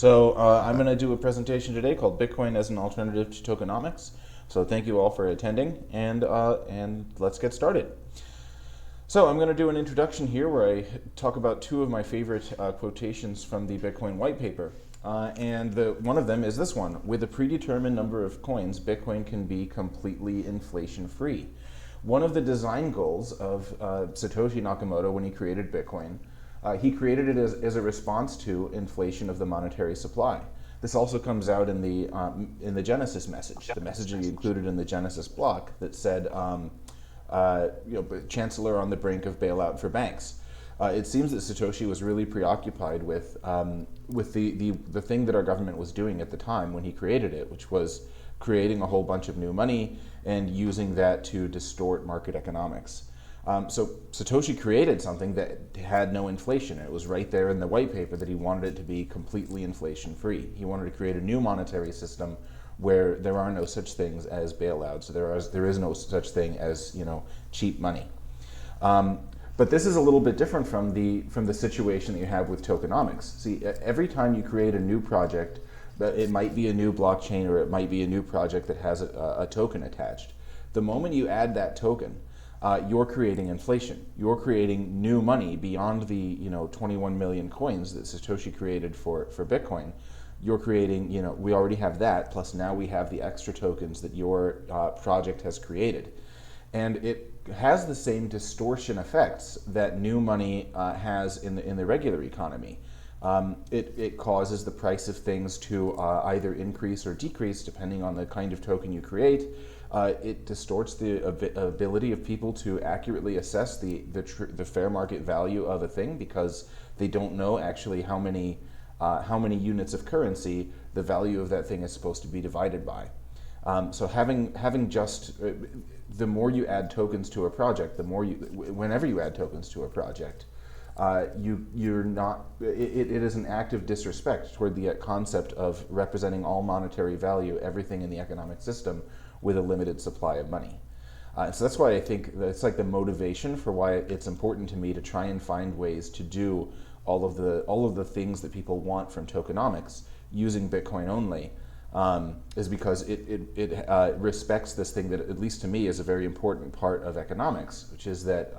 I'm going to do a presentation today called Bitcoin as an Alternative to Tokenomics. So thank you all for attending, and let's get started. So I'm going to do an introduction here where I talk about two of my favorite quotations from the Bitcoin white paper. One of them is this one: with a predetermined number of coins, Bitcoin can be completely inflation-free. One of the design goals of Satoshi Nakamoto when he created Bitcoin, he created it as a response to inflation of the monetary supply. This also comes out in the Genesis message, the message he included in the Genesis block that said, Chancellor on the brink of bailout for banks. It seems that Satoshi was really preoccupied with the thing that our government was doing at the time when he created it, which was creating a whole bunch of new money and using that to distort market economics. So Satoshi created something that had no inflation. It was right there in the white paper that he wanted it to be completely inflation-free. He wanted to create a new monetary system where there are no such things as bailouts. There is no such thing as cheap money. But this is a little bit different from the situation that you have with tokenomics. See, every time you create a new project, it might be a new blockchain or it might be a new project that has a token attached. The moment you add that token, you're creating inflation. You're creating new money beyond the 21 million coins that Satoshi created for Bitcoin. You're creating, we already have that, plus now we have the extra tokens that your project has created. And it has the same distortion effects that new money has in the regular economy. It causes the price of things to either increase or decrease depending on the kind of token you create. It distorts the ability of people to accurately assess the fair market value of a thing because they don't know actually how many units of currency the value of that thing is supposed to be divided by. So having just the more you add tokens to a project, whenever you add tokens to a project, you're not. It is an act of disrespect toward the concept of representing all monetary value, everything in the economic system, with a limited supply of money. So that's why I think it's like the motivation for why it's important to me to try and find ways to do all of the things that people want from tokenomics using Bitcoin only, is because it respects this thing that, at least to me, is a very important part of economics, which is that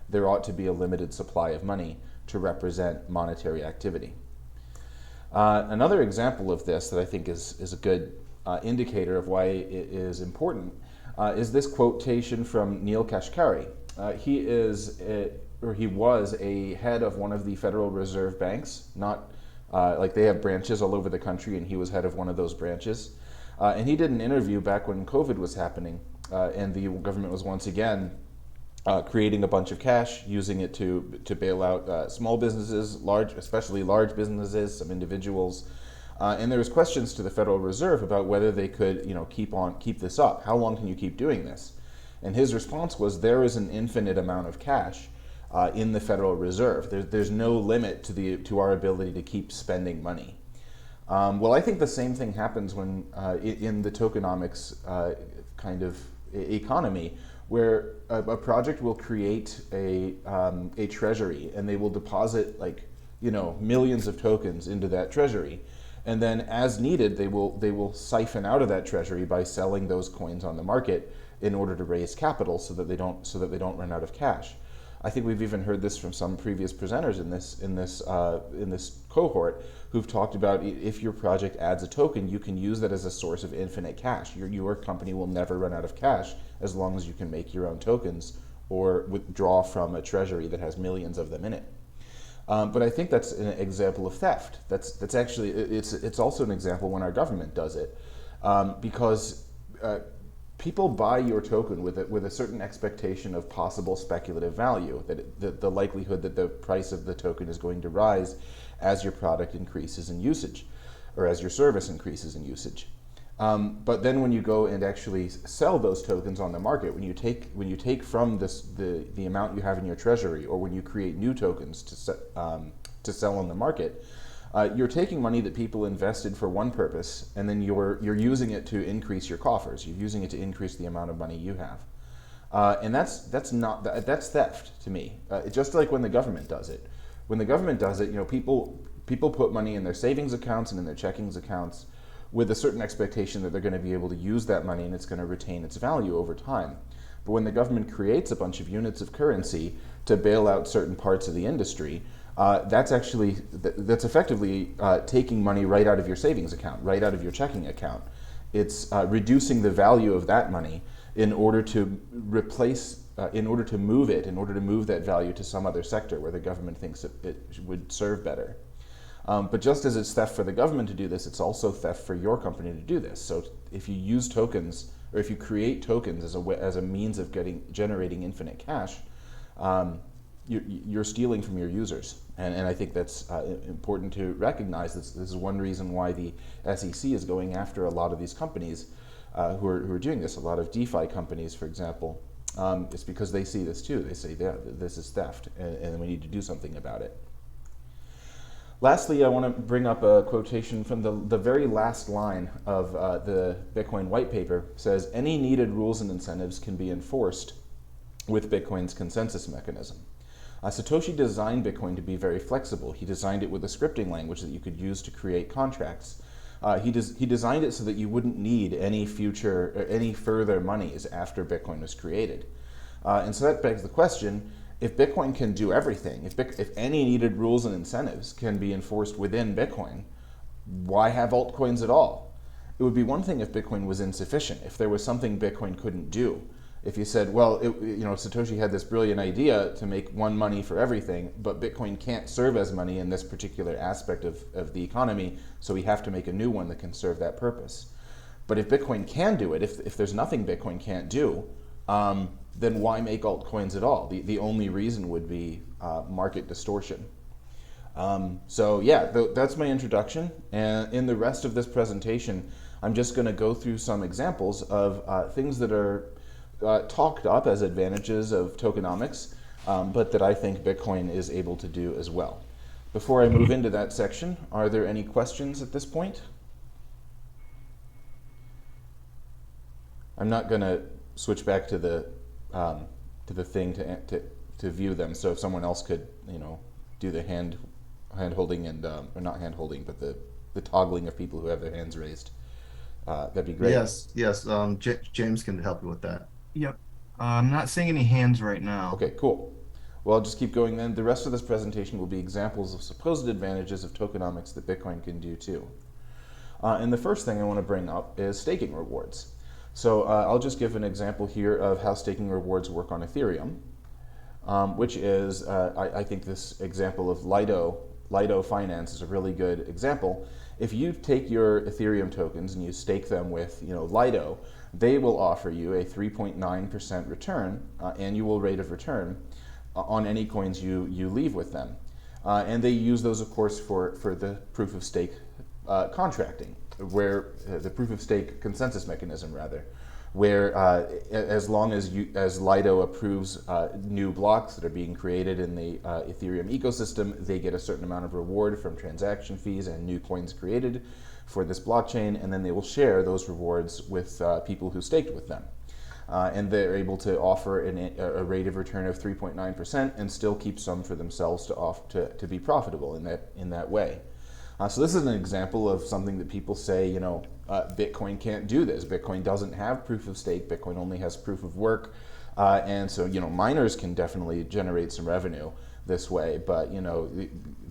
there ought to be a limited supply of money to represent monetary activity. Another example of this that I think is a good indicator of why it is important is this quotation from Neil Kashkari. He was a head of one of the Federal Reserve banks, not like they have branches all over the country, and he was head of one of those branches. And he did an interview back when COVID was happening, and the government was once again creating a bunch of cash, using it to bail out small businesses, especially large businesses, some individuals. And there was questions to the Federal Reserve about whether they could, keep this up. How long can you keep doing this? And his response was, there is an infinite amount of cash in the Federal Reserve. There's no limit to our ability to keep spending money. Well, I think the same thing happens when in the tokenomics kind of economy, where a project will create a treasury, and they will deposit millions of tokens into that treasury. And then, as needed, they will siphon out of that treasury by selling those coins on the market in order to raise capital, so that they don't run out of cash. I think we've even heard this from some previous presenters in this cohort who've talked about, if your project adds a token, you can use that as a source of infinite cash. Your company will never run out of cash as long as you can make your own tokens or withdraw from a treasury that has millions of them in it. But I think that's an example of theft. That's actually, it's also an example when our government does it, because people buy your token with a certain expectation of possible speculative value, that the likelihood that the price of the token is going to rise as your product increases in usage, or as your service increases in usage. But then when you go and actually sell those tokens on the market, when you take from the amount you have in your treasury, or when you create new tokens to sell on the market, you're taking money that people invested for one purpose, and then you're using it to increase your coffers. You're using it to increase the amount of money you have, and that's theft to me. Just like when the government does it. When the government does it, people people put money in their savings accounts and in their checkings accounts with a certain expectation that they're going to be able to use that money and it's going to retain its value over time. But when the government creates a bunch of units of currency to bail out certain parts of the industry, that's effectively taking money right out of your savings account, right out of your checking account. It's reducing the value of that money in order to replace, in order to move that value to some other sector where the government thinks it would serve better. But just as it's theft for the government to do this, it's also theft for your company to do this. So if you use tokens, or if you create tokens as a means of generating infinite cash, you're stealing from your users. And I think that's important to recognize. This is one reason why the SEC is going after a lot of these companies who are doing this. A lot of DeFi companies, for example, it's because they see this too. They say, yeah, this is theft, and we need to do something about it. Lastly, I want to bring up a quotation from the very last line of the Bitcoin white paper. It says, any needed rules and incentives can be enforced with Bitcoin's consensus mechanism. Satoshi designed Bitcoin to be very flexible. He designed it with a scripting language that you could use to create contracts. He designed it so that you wouldn't need any further monies after Bitcoin was created. And so that begs the question, if Bitcoin can do everything, if any needed rules and incentives can be enforced within Bitcoin, why have altcoins at all? It would be one thing if Bitcoin was insufficient, if there was something Bitcoin couldn't do. If you said, well, Satoshi had this brilliant idea to make one money for everything, but Bitcoin can't serve as money in this particular aspect of the economy, so we have to make a new one that can serve that purpose. But if Bitcoin can do it, if there's nothing Bitcoin can't do, then why make altcoins at all? The only reason would be market distortion. So yeah, that's my introduction. And in the rest of this presentation, I'm just going to go through some examples of things that are talked up as advantages of tokenomics, but that I think Bitcoin is able to do as well. Before I move into that section, are there any questions at this point? I'm not going to switch back to the thing to view them. So if someone else could, do the hand holding and or not hand holding, but the toggling of people who have their hands raised, that'd be great. Yes. James can help you with that. Yep. I'm not seeing any hands right now. Okay, cool. Well, I'll just keep going then. The rest of this presentation will be examples of supposed advantages of tokenomics that Bitcoin can do too. And the first thing I want to bring up is staking rewards. So I'll just give an example here of how staking rewards work on Ethereum, which is, I think this example of Lido Finance is a really good example. If you take your Ethereum tokens and you stake them with Lido, they will offer you a 3.9% return, annual rate of return, on any coins you leave with them. And they use those, of course, for the proof of stake contracting, where the proof of stake consensus mechanism, rather, where as long as Lido approves new blocks that are being created in the Ethereum ecosystem, they get a certain amount of reward from transaction fees and new coins created for this blockchain, and then they will share those rewards with people who staked with them. And they're able to offer a rate of return of 3.9% and still keep some for themselves to be profitable in that way. So this is an example of something that people say, Bitcoin can't do this. Bitcoin doesn't have proof of stake. Bitcoin only has proof of work. And so, miners can definitely generate some revenue this way, but,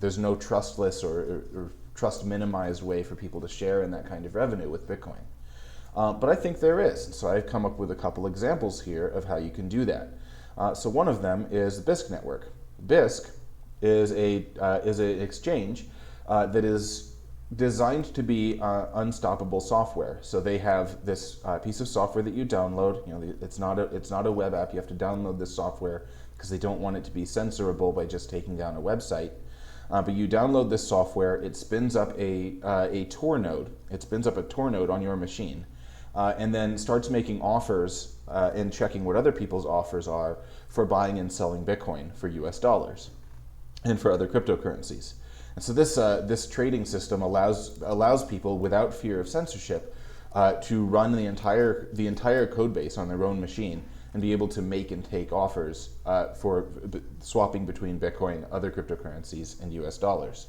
there's no trustless or trust minimized way for people to share in that kind of revenue with Bitcoin. But I think there is. So I've come up with a couple examples here of how you can do that. So one of them is the BISC network. BISC is an exchange that is designed to be unstoppable software. So they have this piece of software that you download. It's not a web app. You have to download this software because they don't want it to be censorable by just taking down a website. But you download this software. It spins up a Tor node. It spins up a Tor node on your machine, and then starts making offers and checking what other people's offers are for buying and selling Bitcoin for US dollars and for other cryptocurrencies. And so this trading system allows people without fear of censorship to run the entire code base on their own machine and be able to make and take offers for swapping between Bitcoin, other cryptocurrencies, and US dollars.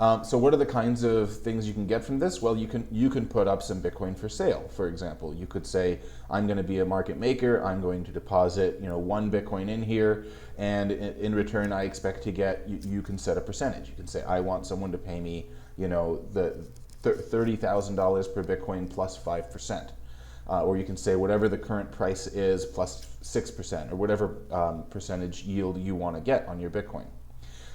So what are the kinds of things you can get from this? Well, you can put up some Bitcoin for sale. For example, you could say, I'm going to be a market maker. I'm going to deposit, 1 Bitcoin in here, and in return, I expect to get. You can set a percentage. You can say, I want someone to pay me, the $30,000 per Bitcoin plus 5%. Or you can say whatever the current price is plus 6%, or whatever percentage yield you want to get on your Bitcoin.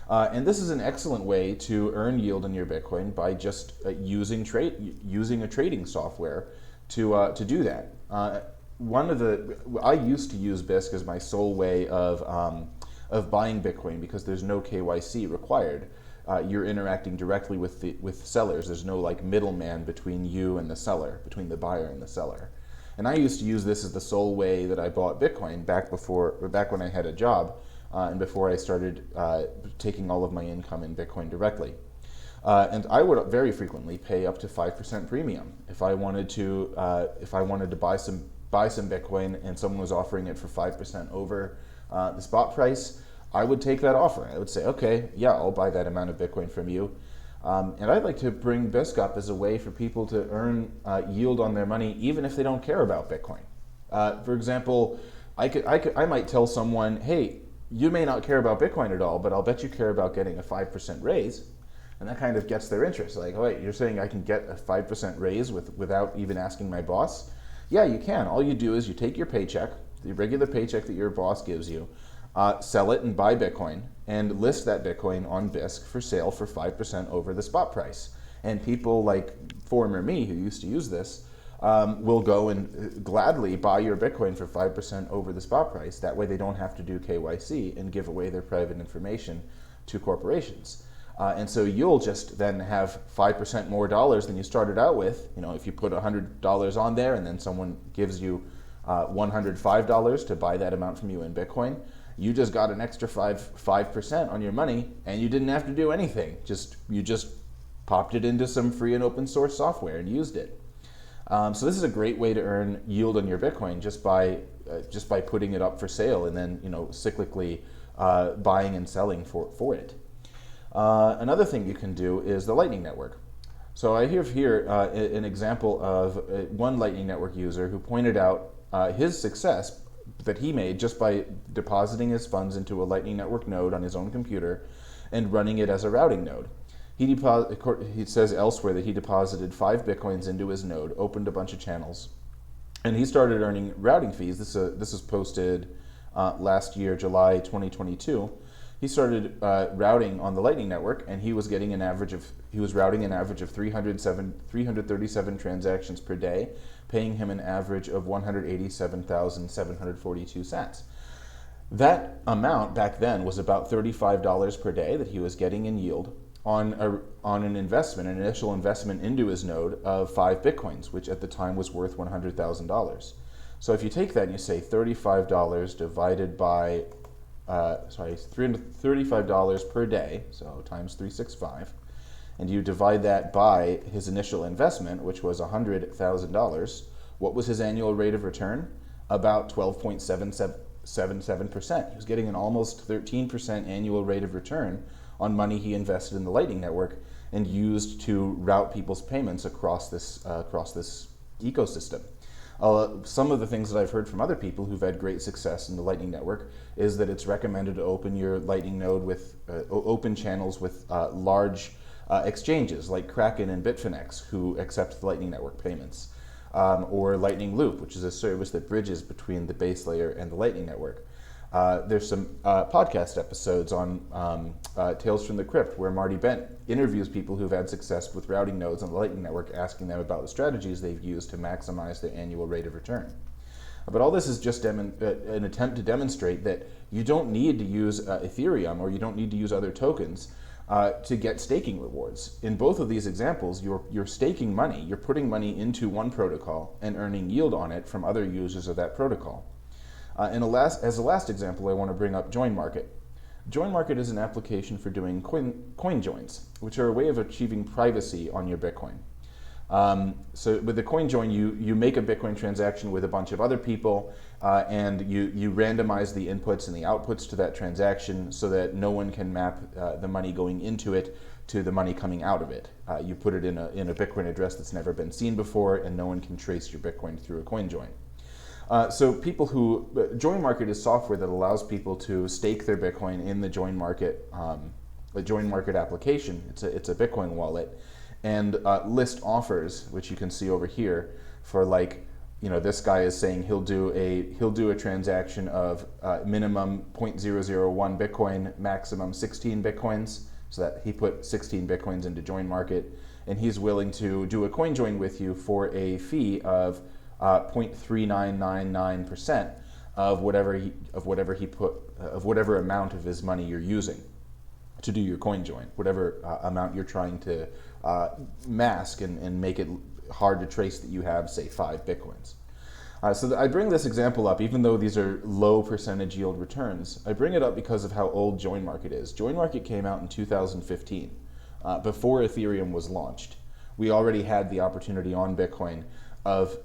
And this is an excellent way to earn yield on your Bitcoin by just using a trading software to do that. I used to use BISC as my sole way of buying Bitcoin because there's no KYC required. You're interacting directly with sellers. There's no like middleman between you and the seller, between the buyer and the seller. And I used to use this as the sole way that I bought Bitcoin back when I had a job. And before I started taking all of my income in Bitcoin directly. And I would very frequently pay up to 5% premium. If I wanted to buy some Bitcoin and someone was offering it for 5% over the spot price, I would take that offer. I would say, okay, yeah, I'll buy that amount of Bitcoin from you. And I'd like to bring BISC up as a way for people to earn yield on their money, even if they don't care about Bitcoin. For example, I might tell someone, hey, you may not care about Bitcoin at all, but I'll bet you care about getting a 5% raise. And that kind of gets their interest. Like, oh, wait, you're saying I can get a 5% raise without even asking my boss? Yeah, you can. All you do is you take your paycheck, the regular paycheck that your boss gives you, sell it and buy Bitcoin, and list that Bitcoin on BISC for sale for 5% over the spot price. And people like former me who used to use this will go and gladly buy your Bitcoin for 5% over the spot price. That way they don't have to do KYC and give away their private information to corporations. And so you'll just then have 5% more dollars than you started out with. If you put $100 on there and then someone gives you $105 to buy that amount from you in Bitcoin, you just got an extra 5% on your money, and you didn't have to do anything. You just popped it into some free and open source software and used it. So this is a great way to earn yield on your Bitcoin just by putting it up for sale and then cyclically buying and selling for it. Another thing you can do is the Lightning Network. So I have here an example of one Lightning Network user who pointed out his success that he made just by depositing his funds into a Lightning Network node on his own computer and running it as a routing node. He says elsewhere that he deposited 5 Bitcoins into his node, opened a bunch of channels, and he started earning routing fees. This was posted last year, July 2022. He started routing on the Lightning Network, and he was routing an average of 337 transactions per day, paying him an average of 187,742 cents. That amount back then was about $35 per day that he was getting in yield on an initial investment into his node of 5 Bitcoins, which at the time was worth $100,000. So if you take that and you say $35 divided by, $335 per day, so times 365, and you divide that by his initial investment, which was $100,000, what was his annual rate of return? About 12.77%. He was getting an almost 13% annual rate of return on money he invested in the Lightning Network and used to route people's payments across this ecosystem. Some of the things that I've heard from other people who've had great success in the Lightning Network is that it's recommended to open your Lightning node with open channels with large exchanges like Kraken and Bitfinex, who accept the Lightning Network payments, or Lightning Loop, which is a service that bridges between the base layer and the Lightning Network. There's some podcast episodes on Tales from the Crypt where Marty Bent interviews people who've had success with routing nodes on the Lightning Network, asking them about the strategies they've used to maximize their annual rate of return. But all this is just an attempt to demonstrate that you don't need to use Ethereum or you don't need to use other tokens to get staking rewards. In both of these examples, you're staking money, you're putting money into one protocol and earning yield on it from other users of that protocol. And as a last example, I want to bring up JoinMarket. JoinMarket is an application for doing coin joins, which are a way of achieving privacy on your Bitcoin. So with the coin join, you make a Bitcoin transaction with a bunch of other people, and you randomize the inputs and the outputs to that transaction so that no one can map the money going into it to the money coming out of it. You put it in a Bitcoin address that's never been seen before, and no one can trace your Bitcoin through a coin join. So people who join market is software that allows people to stake their Bitcoin in the join market application. It's a Bitcoin wallet, and list offers, which you can see over here, for like, this guy is saying he'll do a transaction of minimum 0.001 Bitcoin, maximum 16 Bitcoins, so that he put 16 Bitcoins into join market, and he's willing to do a coin join with you for a fee of 0.3999% of whatever amount of his money you're using to do your coin join, whatever amount you're trying to mask and make it hard to trace that you have, say, 5 Bitcoins. So I bring this example up, even though these are low percentage yield returns. I bring it up because of how old join market is. Join market came out in 2015, before Ethereum was launched. We already had the opportunity on Bitcoin of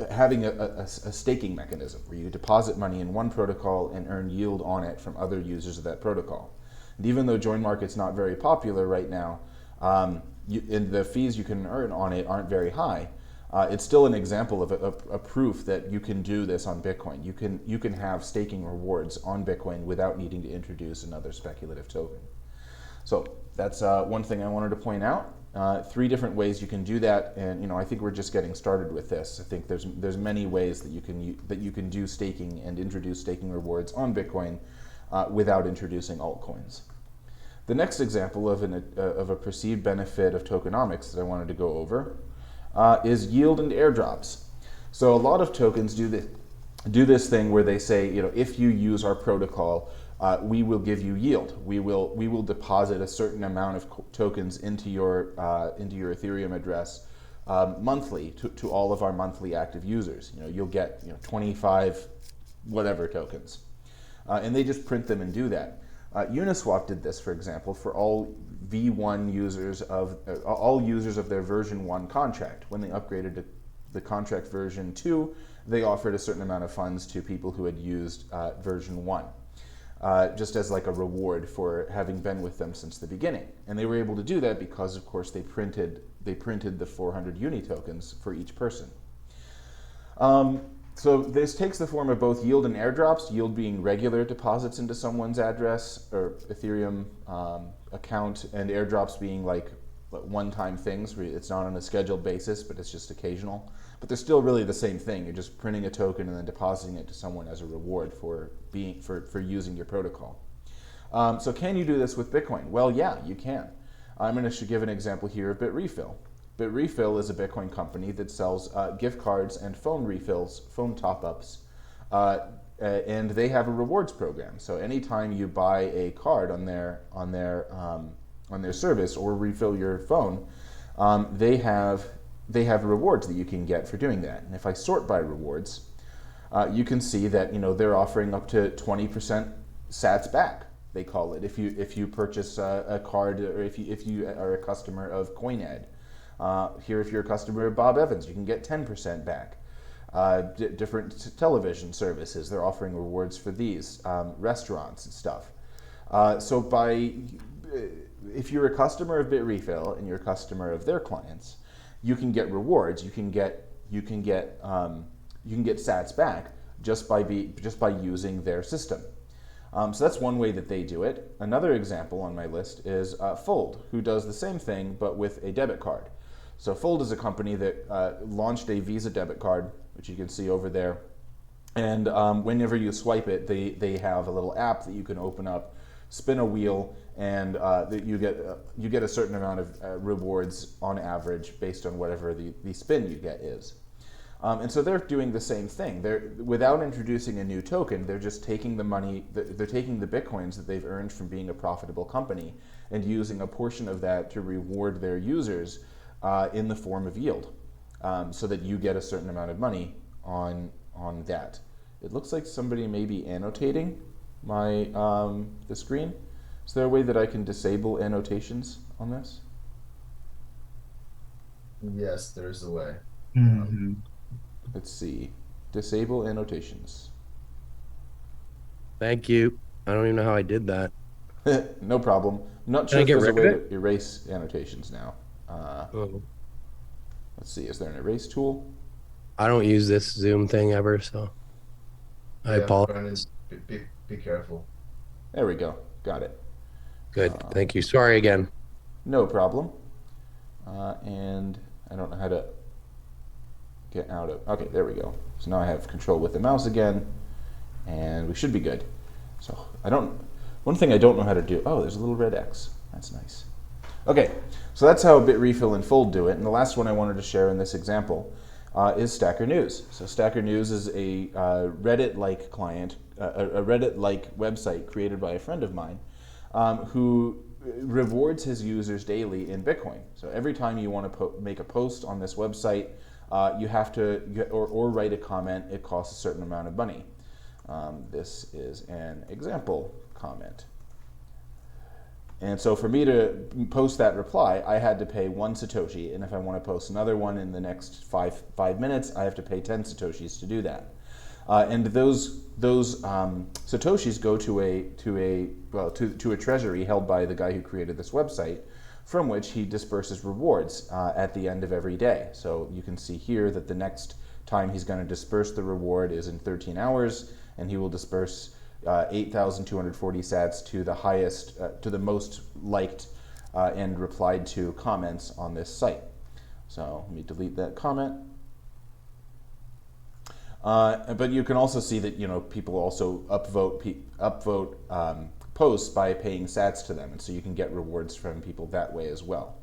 having a staking mechanism where you deposit money in one protocol and earn yield on it from other users of that protocol. And even though join market's not very popular right now, and the fees you can earn on it aren't very high, it's still an example of a proof that you can do this on Bitcoin. You can have staking rewards on Bitcoin without needing to introduce another speculative token. So that's one thing I wanted to point out. 3 different ways you can do that, and I think we're just getting started with this. I think there's many ways that you can do staking and introduce staking rewards on Bitcoin without introducing altcoins. The next example of a perceived benefit of tokenomics that I wanted to go over is yield and airdrops. So a lot of tokens do this thing where they say, if you use our protocol, we will give you yield. We will deposit a certain amount of tokens into your Ethereum address monthly to all of our monthly active users. You'll get 25 whatever tokens, and they just print them and do that. Uniswap did this, for example, for all V1 users of all users of their version 1 contract. When they upgraded to the contract version 2, they offered a certain amount of funds to people who had used version 1. Just as like a reward for having been with them since the beginning. And they were able to do that because, of course, they printed the 400 uni tokens for each person. So this takes the form of both yield and airdrops, yield being regular deposits into someone's address or Ethereum account, and airdrops being like one-time things where it's not on a scheduled basis, but it's just occasional. But they're still really the same thing. You're just printing a token and then depositing it to someone as a reward for using your protocol. So can you do this with Bitcoin? Well, yeah, you can. I'm going to give an example here of BitRefill. BitRefill is a Bitcoin company that sells gift cards and phone refills, phone top-ups, and they have a rewards program. So anytime you buy a card on their service or refill your phone, they have rewards that you can get for doing that. And if I sort by rewards, you can see that they're offering up to 20% sats back. They call it if you purchase a card, or if you are a customer of CoinEd. Here, if you're a customer of Bob Evans, you can get 10% back. Different television services, they're offering rewards for these, restaurants and stuff. If you're a customer of BitRefill and you're a customer of their clients, you can get rewards. You can get sats back just by using their system. So that's one way that they do it. Another example on my list is Fold, who does the same thing but with a debit card. So Fold is a company that launched a Visa debit card, which you can see over there. And whenever you swipe it, they have a little app that you can open up, spin a wheel, and you get a certain amount of rewards on average based on whatever the spin you get is. And so they're doing the same thing. Without introducing a new token, they're just taking the money, they're taking the Bitcoins that they've earned from being a profitable company and using a portion of that to reward their users in the form of yield, so that you get a certain amount of money on that. It looks like somebody may be annotating the screen. Is there a way that I can disable annotations on this? Yes, there's a way. Mm-hmm. Let's see. Disable annotations. Thank you. I don't even know how I did that. No problem. I'm not Can sure I if get there's a rid of way it? to erase annotations now. Oh, Let's see, is there an erase tool? I don't use this Zoom thing ever, so I Yeah, Brennan, apologize. be careful. There we go. Got it. Good. Thank you. Sorry again. No problem. And I don't know how to get out of. Okay, there we go. So now I have control with the mouse again, and we should be good. So I don't. One thing I don't know how to do. Oh, there's a little red X. That's nice. Okay, so that's how Bitrefill and Fold do it. And the last one I wanted to share in this example is Stacker News. So Stacker News is a Reddit-like client, a Reddit-like website created by a friend of mine who rewards his users daily in Bitcoin. So every time you want to make a post on this website, you have to, or write a comment, it costs a certain amount of money. This is an example comment. And so for me to post that reply, I had to pay 1 Satoshi. And if I want to post another one in the next five minutes, I have to pay 10 Satoshis to do that. And those Satoshis go to a treasury held by the guy who created this website, from which he disperses rewards at the end of every day. So you can see here that the next time he's going to disperse the reward is in 13 hours, and he will disperse 8,240 sats to the highest, to the most liked and replied to comments on this site. So let me delete that comment. But you can also see that people also upvote posts by paying sats to them, and so you can get rewards from people that way as well.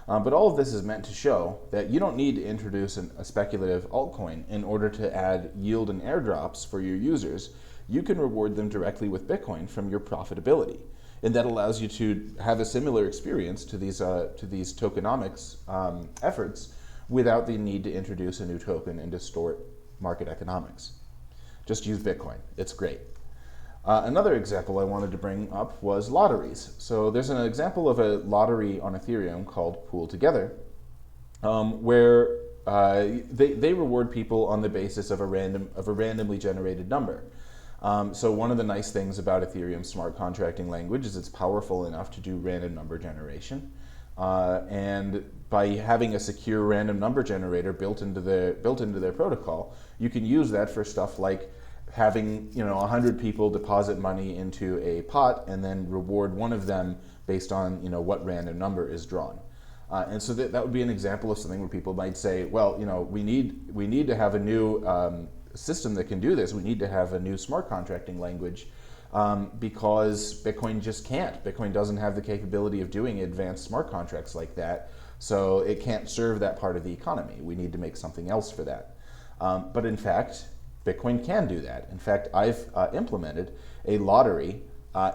But all of this is meant to show that you don't need to introduce a speculative altcoin in order to add yield and airdrops for your users. You can reward them directly with Bitcoin from your profitability. And that allows you to have a similar experience to these tokenomics efforts without the need to introduce a new token and distort market economics. Just use Bitcoin. It's great. Another example I wanted to bring up was lotteries. So there's an example of a lottery on Ethereum called Pool Together, where they reward people on the basis of a randomly generated number. So one of the nice things about Ethereum's smart contracting language is it's powerful enough to do random number generation. And by having a secure random number generator built into their protocol, you can use that for stuff like having 100 people deposit money into a pot and then reward one of them based on what random number is drawn. And so that would be an example of something where people might say, well, we need to have a new system that can do this. We need to have a new smart contracting language because Bitcoin just can't. Bitcoin doesn't have the capability of doing advanced smart contracts like that, so it can't serve that part of the economy. We need to make something else for that. But in fact, Bitcoin can do that. In fact, I've implemented a lottery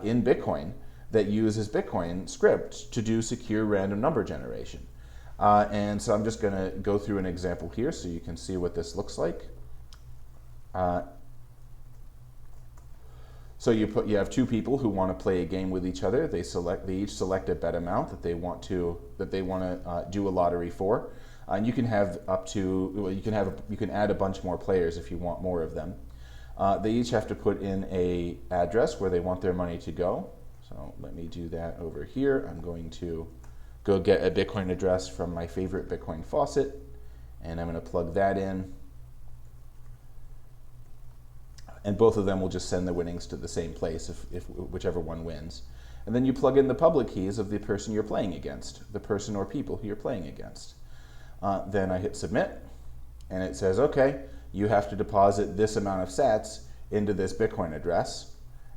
in Bitcoin that uses Bitcoin script to do secure random number generation. And so I'm just going to go through an example here so you can see what this looks like. So you have two people who want to play a game with each other. They each select a bet amount that they want to do a lottery for. And you can have you can add a bunch more players if you want more of them. They each have to put in a address where they want their money to go. So let me do that over here. I'm going to go get a Bitcoin address from my favorite Bitcoin faucet, and I'm going to plug that in. And both of them will just send the winnings to the same place if whichever one wins. And then you plug in the public keys of the person you're playing against, the person or people who you're playing against. Then I hit submit, and it says, okay, you have to deposit this amount of sats into this Bitcoin address,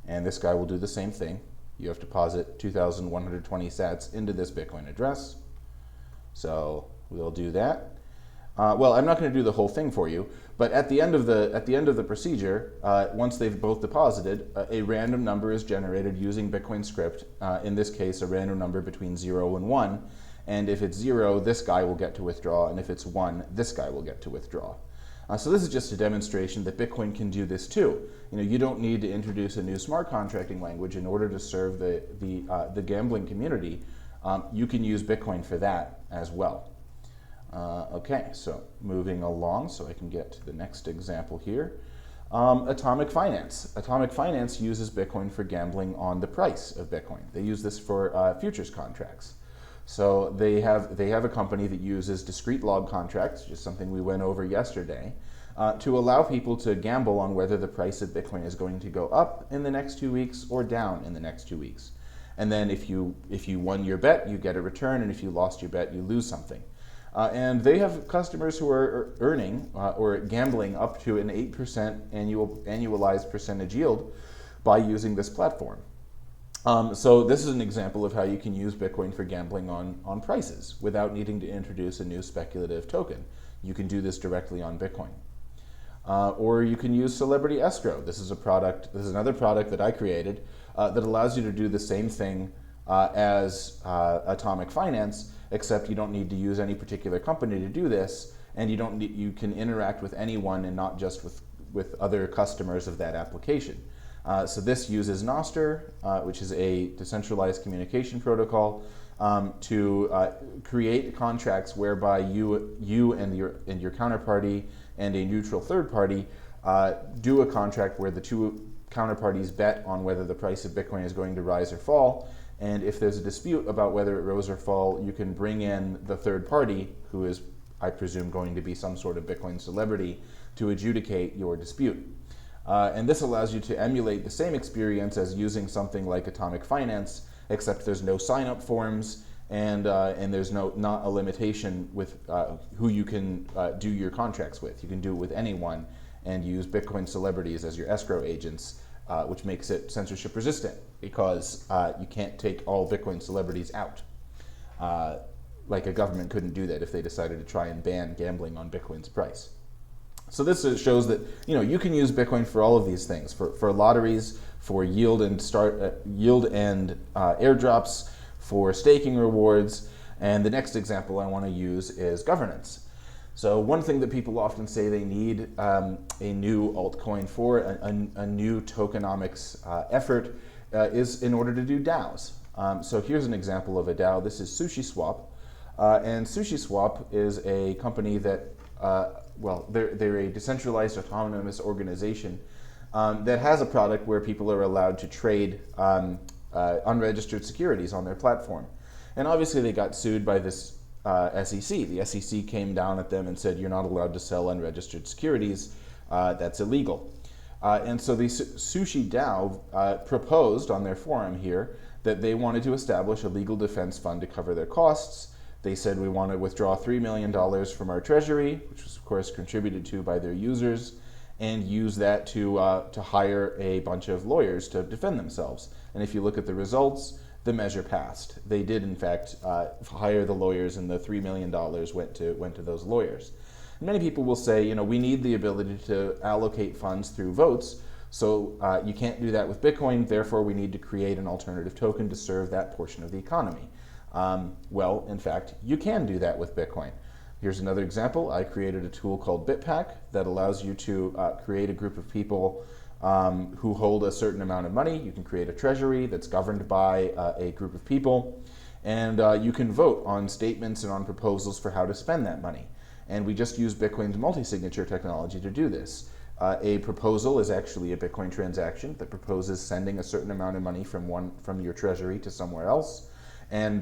and this guy will do the same thing. You have to deposit 2,120 sats into this Bitcoin address. So we'll do that. Well, I'm not going to do the whole thing for you, but at the end of the procedure, once they've both deposited, a random number is generated using Bitcoin script. In this case, a random number between 0 and 1. And if it's 0, this guy will get to withdraw, and if it's 1, this guy will get to withdraw. So this is just a demonstration that Bitcoin can do this too. You don't need to introduce a new smart contracting language in order to serve the gambling community. You can use Bitcoin for that as well. Okay, so moving along so I can get to the next example here. Atomic Finance. Atomic Finance uses Bitcoin for gambling on the price of Bitcoin. They use this for futures contracts. So they have a company that uses discrete log contracts, just something we went over yesterday, to allow people to gamble on whether the price of Bitcoin is going to go up in the next 2 weeks or down in the next 2 weeks. And then if you won your bet, you get a return, and if you lost your bet, you lose something. And they have customers who are earning or gambling up to an 8% annualized percentage yield by using this platform. So this is an example of how you can use Bitcoin for gambling on prices without needing to introduce a new speculative token. You can do this directly on Bitcoin. Or you can use Celebrity Escrow. This is another product that I created that allows you to do the same thing as Atomic Finance, except you don't need to use any particular company to do this, and you can interact with anyone and not just with other customers of that application. So this uses Nostr, which is a decentralized communication protocol, to create contracts whereby you and your counterparty and a neutral third party do a contract where the two counterparties bet on whether the price of Bitcoin is going to rise or fall. And if there's a dispute about whether it rose or fall, you can bring in the third party, who is, I presume, going to be some sort of Bitcoin celebrity, to adjudicate your dispute. And this allows you to emulate the same experience as using something like Atomic Finance, except there's no sign-up forms, and there's not a limitation with who you can do your contracts with. You can do it with anyone and use Bitcoin celebrities as your escrow agents, which makes it censorship resistant, because you can't take all Bitcoin celebrities out. Like a government couldn't do that if they decided to try and ban gambling on Bitcoin's price. So this shows that you can use Bitcoin for all of these things, for lotteries, for yield and airdrops, for staking rewards, and the next example I want to use is governance. So one thing that people often say they need a new altcoin for, a new tokenomics effort, is in order to do DAOs. So here's an example of a DAO. This is SushiSwap. And SushiSwap is a company that, they're a decentralized autonomous organization that has a product where people are allowed to trade unregistered securities on their platform. And obviously they got sued by this SEC. The SEC came down at them and said, you're not allowed to sell unregistered securities. That's illegal. And so the Sushi DAO proposed on their forum here that they wanted to establish a legal defense fund to cover their costs. They said, we want to withdraw $3 million from our treasury, which was of course contributed to by their users, and use that to hire a bunch of lawyers to defend themselves. And if you look at the results, the measure passed. They did, in fact, hire the lawyers, and the $3 million went to those lawyers. And many people will say, we need the ability to allocate funds through votes, so you can't do that with Bitcoin, therefore we need to create an alternative token to serve that portion of the economy. Well, in fact, you can do that with Bitcoin. Here's another example. I created a tool called BitPack that allows you to create a group of people who hold a certain amount of money. You can create a treasury that's governed by a group of people, and you can vote on statements and on proposals for how to spend that money. And we just use Bitcoin's multi-signature technology to do this. A proposal is actually a Bitcoin transaction that proposes sending a certain amount of money from your treasury to somewhere else. And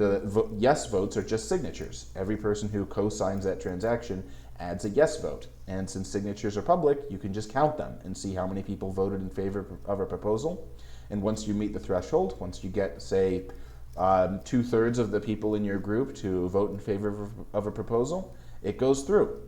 yes votes are just signatures. Every person who co-signs that transaction adds a yes vote. And since signatures are public, you can just count them and see how many people voted in favor of a proposal. And once you meet the threshold, once you get, say, 2/3 of the people in your group to vote in favor of a proposal, it goes through.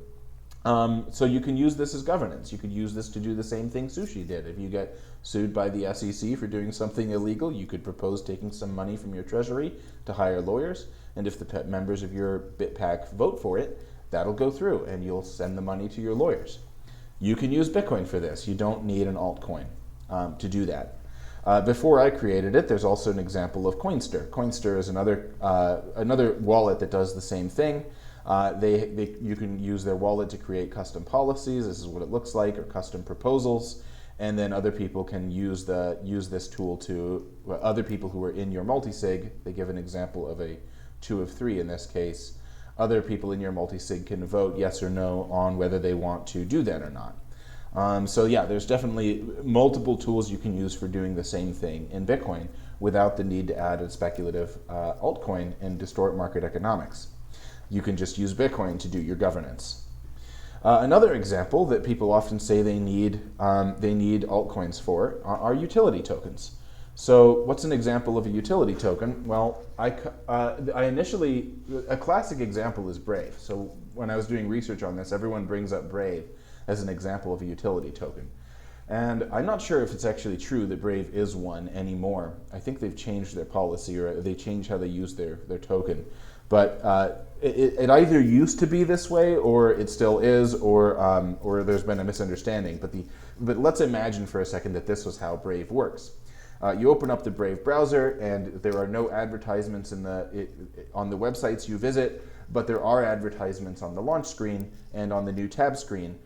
So you can use this as governance. You could use this to do the same thing Sushi did. If you get sued by the SEC for doing something illegal, you could propose taking some money from your treasury to hire lawyers, and if the members of your BitPack vote for it, that'll go through, and you'll send the money to your lawyers. You can use Bitcoin for this. You don't need an altcoin to do that. Before I created it, there's also an example of Coinster. Coinster is another wallet that does the same thing. You can use their wallet to create custom policies. This is what it looks like, or custom proposals. And then other people can use this tool other people who are in your multi-sig, they give an example of a 2 of 3 in this case. Other people in your multi-sig can vote yes or no on whether they want to do that or not. So yeah, there's definitely multiple tools you can use for doing the same thing in Bitcoin without the need to add a speculative altcoin and distort market economics. You can just use Bitcoin to do your governance. Another example that people often say they need altcoins for are utility tokens. So what's an example of a utility token? Well, I initially, a classic example is Brave. So when I was doing research on this, everyone brings up Brave as an example of a utility token. And I'm not sure if it's actually true that Brave is one anymore. I think they've changed their policy, or they changed how they use their token. But it either used to be this way, or it still is, or there's been a misunderstanding. But let's imagine for a second that this was how Brave works. You open up the Brave browser, and there are no advertisements on the websites you visit, but there are advertisements on the launch screen and on the new tab screen.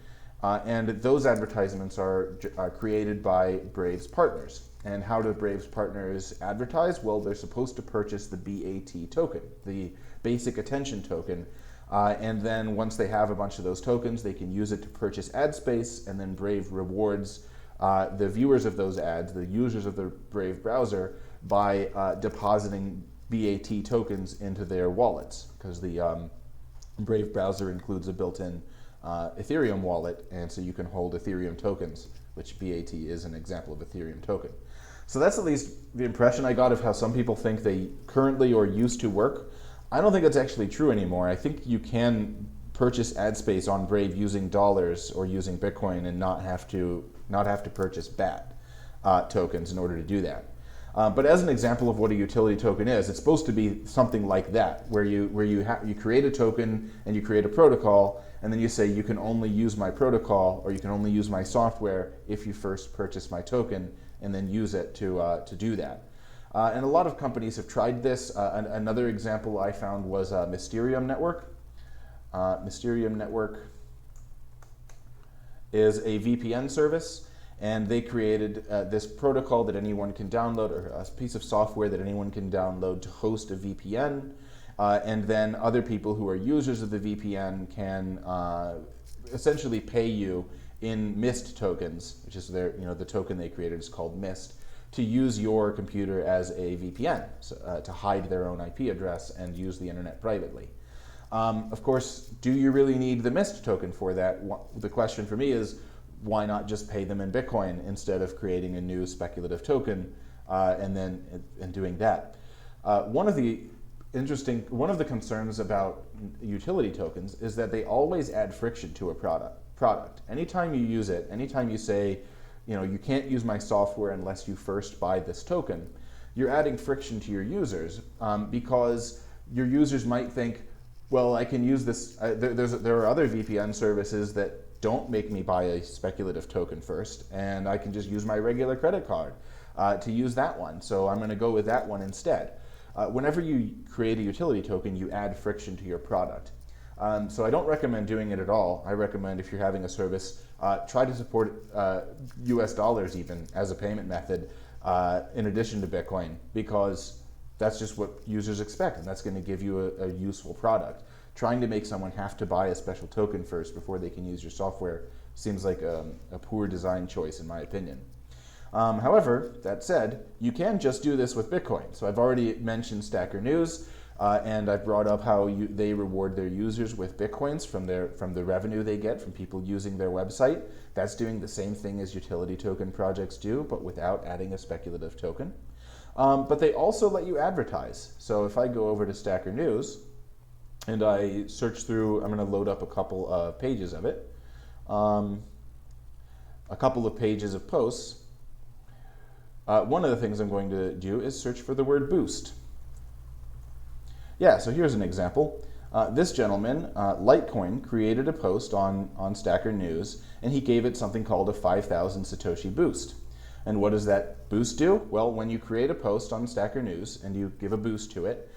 And those advertisements are created by Brave's partners. And how do Brave's partners advertise? Well, they're supposed to purchase the BAT token, the basic attention token. And then once they have a bunch of those tokens, they can use it to purchase ad space, and then Brave rewards the viewers of those ads, the users of the Brave browser, by depositing BAT tokens into their wallets, because the Brave browser includes a built-in Ethereum wallet, and so you can hold Ethereum tokens, which BAT is an example of Ethereum token. So that's at least the impression I got of how some people think they currently or used to work. I don't think that's actually true anymore. I think you can purchase ad space on Brave using dollars or using Bitcoin and not have to purchase BAT tokens in order to do that. But as an example of what a utility token is, it's supposed to be something like that, where you create a token and you create a protocol, and then you say you can only use my protocol or you can only use my software if you first purchase my token and then use it to do that. And a lot of companies have tried this. Another example I found was Mysterium Network. Mysterium Network is a VPN service, and they created this protocol that anyone can download, or a piece of software that anyone can download to host a VPN. And then other people who are users of the VPN can essentially pay you in Mist tokens, which is the token they created is called Mist, to use your computer as a VPN, so, to hide their own IP address and use the internet privately. Of course, do you really need the Mist token for that? The question for me is, why not just pay them in Bitcoin instead of creating a new speculative token and doing that? One of the concerns about utility tokens is that they always add friction to a product. Anytime you use it, anytime you say, you can't use my software unless you first buy this token, you're adding friction to your users because your users might think, well, I can use this. There are other VPN services that don't make me buy a speculative token first, and I can just use my regular credit card to use that one. So I'm going to go with that one instead. Whenever you create a utility token, you add friction to your product. So I don't recommend doing it at all. I recommend, if you're having a service, try to support US dollars even as a payment method in addition to Bitcoin, because that's just what users expect, and that's going to give you a useful product. Trying to make someone have to buy a special token first before they can use your software seems like a poor design choice, in my opinion. However, that said, you can just do this with Bitcoin. So I've already mentioned Stacker News, and I've brought up how they reward their users with Bitcoins from the revenue they get from people using their website. That's doing the same thing as utility token projects do, but without adding a speculative token. But they also let you advertise. So if I go over to Stacker News and I search through, I'm going to load up a couple of pages of it, a couple of pages of posts. One of the things I'm going to do is search for the word boost. Yeah, so here's an example. This gentleman, Litecoin, created a post on Stacker News, and he gave it something called a 5,000 Satoshi boost. And what does that boost do? Well, when you create a post on Stacker News and you give a boost to it,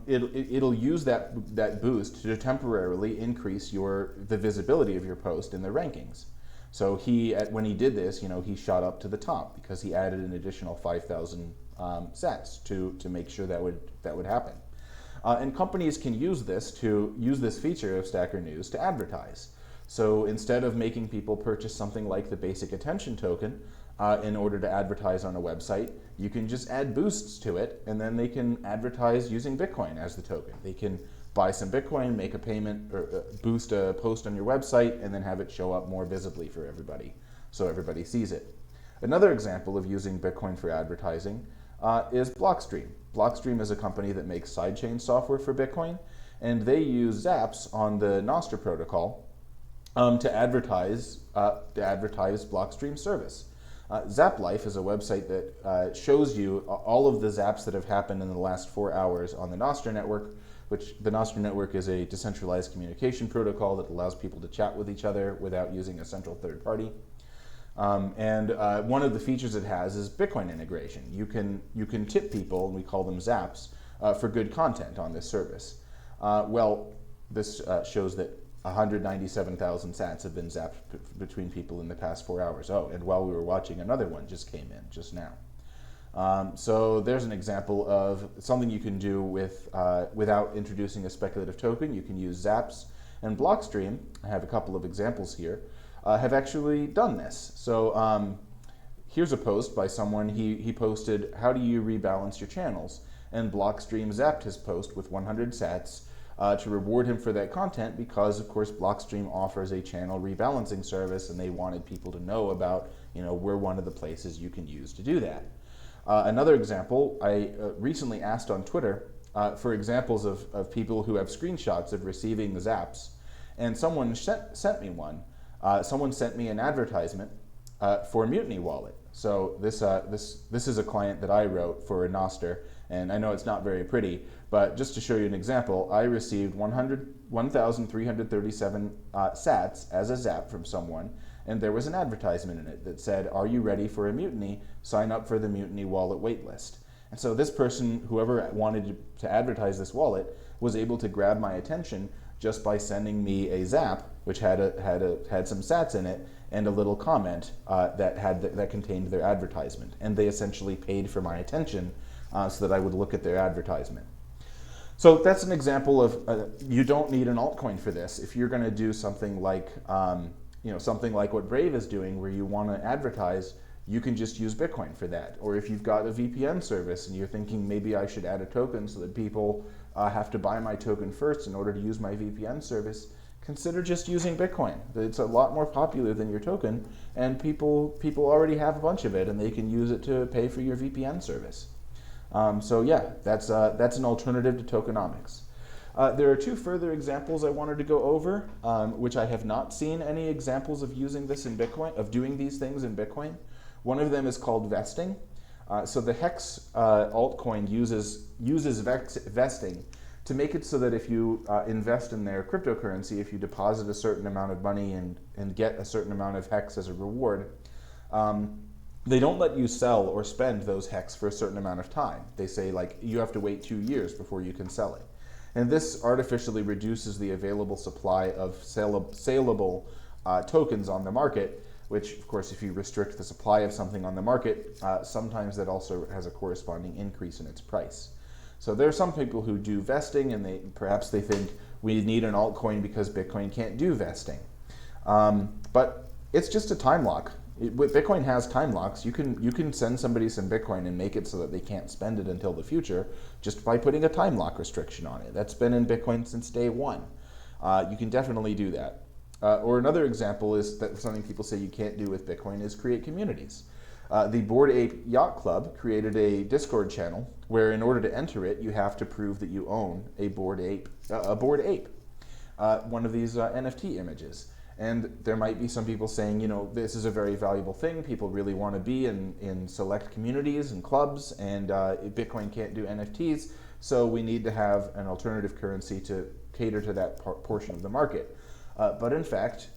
it'll use that boost to temporarily increase the visibility of your post in the rankings. So when he did this, he shot up to the top because he added an additional 5,000 sats to make sure that would happen. And companies can use this feature of Stacker News to advertise. So instead of making people purchase something like the basic attention token in order to advertise on a website, you can just add boosts to it, and then they can advertise using Bitcoin as the token. They can buy some Bitcoin, make a payment, or boost a post on your website, and then have it show up more visibly for everybody, so everybody sees it. Another example of using Bitcoin for advertising is Blockstream. Blockstream is a company that makes sidechain software for Bitcoin, and they use Zaps on the Nostr protocol to advertise Blockstream's service. Zap Life is a website that shows you all of the zaps that have happened in the last 4 hours on the Nostr network, which the Nostr network is a decentralized communication protocol that allows people to chat with each other without using a central third party. One of the features it has is Bitcoin integration. You can tip people, and we call them zaps, for good content on this service. This shows that 197,000 sats have been zapped between people in the past 4 hours. Oh, and while we were watching, another one just came in just now. So there's an example of something you can do without introducing a speculative token. You can use zaps, and Blockstream, I have a couple of examples here, have actually done this. So here's a post by someone. He posted, "How do you rebalance your channels?" And Blockstream zapped his post with 100 sats to reward him for that content, because of course Blockstream offers a channel rebalancing service, and they wanted people to know about, we're one of the places you can use to do that. Another example, I recently asked on Twitter for examples of people who have screenshots of receiving the zaps, and someone sent me one. Someone sent me an advertisement for Mutiny Wallet. So this is a client that I wrote for a Nostr, and I know it's not very pretty, but just to show you an example, I received 1,337 sats as a zap from someone, and there was an advertisement in it that said, "Are you ready for a mutiny? Sign up for the Mutiny Wallet waitlist." And so this person, whoever wanted to advertise this wallet, was able to grab my attention just by sending me a zap, which had some sats in it, and a little comment that contained their advertisement. And they essentially paid for my attention so that I would look at their advertisement. So that's an example of you don't need an altcoin for this. If you're going to do something like something like what Brave is doing, where you want to advertise, you can just use Bitcoin for that. Or if you've got a VPN service and you're thinking maybe I should add a token so that people have to buy my token first in order to use my VPN service, consider just using Bitcoin. It's a lot more popular than your token, and people already have a bunch of it, and they can use it to pay for your VPN service. So yeah, that's an alternative to tokenomics. There are two further examples I wanted to go over, which I have not seen any examples of using this in Bitcoin, of doing these things in Bitcoin. One of them is called vesting. So the Hex altcoin uses vesting to make it so that if you invest in their cryptocurrency, if you deposit a certain amount of money and get a certain amount of Hex as a reward, they don't let you sell or spend those Hex for a certain amount of time. They say, like, you have to wait 2 years before you can sell it. And this artificially reduces the available supply of saleable tokens on the market, which, of course, if you restrict the supply of something on the market, sometimes that also has a corresponding increase in its price. So there are some people who do vesting, and perhaps they think we need an altcoin because Bitcoin can't do vesting. But it's just a time lock. Bitcoin has time locks. You can send somebody some Bitcoin and make it so that they can't spend it until the future just by putting a time lock restriction on it. That's been in Bitcoin since day one. You can definitely do that. Or another example is that something people say you can't do with Bitcoin is create communities. The Bored Ape Yacht Club created a Discord channel where, in order to enter it, you have to prove that you own a bored ape, one of these NFT images. And there might be some people saying, this is a very valuable thing. People really want to be in select communities and clubs, and Bitcoin can't do NFTs, so we need to have an alternative currency to cater to that portion of the market. But in fact,